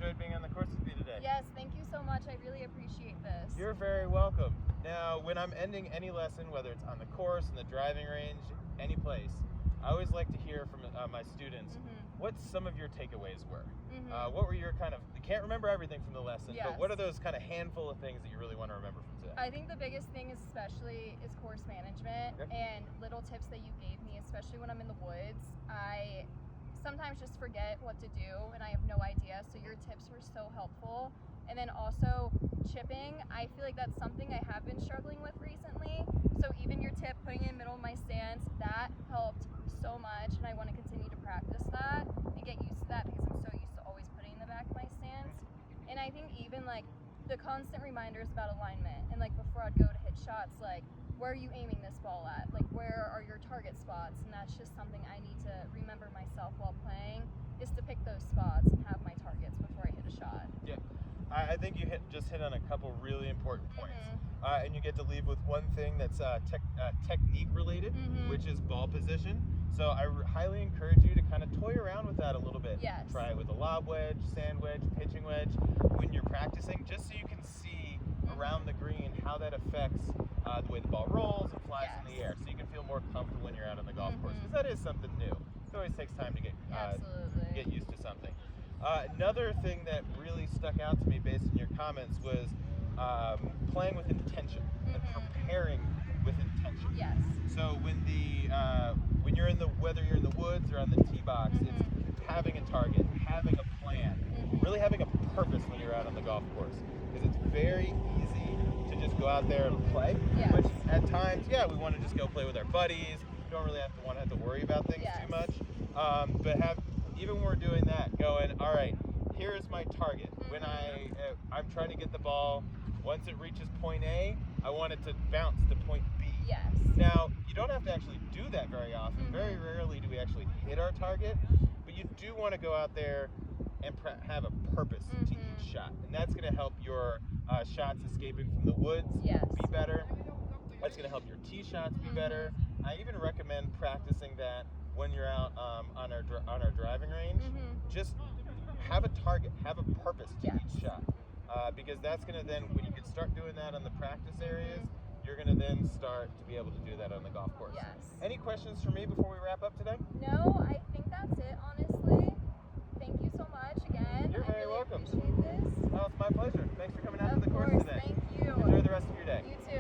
enjoyed being on the course with me today. Yes, thank you so much. I really appreciate this. You're very welcome. Now, when I'm ending any lesson, whether it's on the course, in the driving range, any place, I always like to hear from my students what some of your takeaways were. What were your kind of, you can't remember everything from the lesson, but what are those kind of handful of things that you really want to remember from today? I think the biggest thing especially is course management and little tips that you gave me, especially when I'm in the woods. I sometimes just forget what to do and I have no idea, so your tips were so helpful. And then also chipping, I feel like that's something I have been struggling with recently. So even your tip, putting it in the middle of my stance, that helped so much, and I want to continue to practice that and get used to that because I'm so used to always putting in the back of my stance. And I think even like the constant reminders about alignment, and like before I'd go to hit shots, like where are you aiming this ball at? Like where are your target spots? And that's just something I need to remember myself while playing, is to pick those spots and have my targets before I hit a shot. Yeah, I think you just hit on a couple really important points. And you get to leave with one thing that's technique related, which is ball position. So I highly encourage you to kind of toy around with that a little bit. Yes. Try it with a lob wedge, sand wedge, pitching wedge when you're practicing, just so you can see around the green how that affects the way the ball rolls and flies in the air, so you can feel more comfortable when you're out on the golf course, because that is something new. It always takes time to get used to something. Another thing that really stuck out to me based on your comments was playing with intention and preparing with intention. Yes. So when you're whether you're in the woods or on the tee box, it's having a target, having a plan, really having a purpose when you're out on the golf course, because it's very easy to just go out there and play. Which at times, we want to just go play with our buddies. We don't really have to worry about things too much. But even when we're doing that, going, all right, here is my target. When I'm trying to get the ball, once it reaches point A, I want it to bounce to point B. Yes. Now, you don't have to actually do that very often. Very rarely do we actually hit our target, but you do want to go out there and have a purpose to each shot. And that's going to help your shots escaping from the woods be better. That's going to help your tee shots be better. I even recommend practicing that when you're out on our driving range. Just have a target, have a purpose to each shot, because that's going to then, when you can start doing that on the practice areas, you're going to then start to be able to do that on the golf course. Any questions for me before we wrap up today? No, I think that's it, honestly. Thank you so much again. You're very welcome. Appreciate this. Oh, it's my pleasure. Thanks for coming out to the course today. Thank you. Enjoy the rest of your day. You too.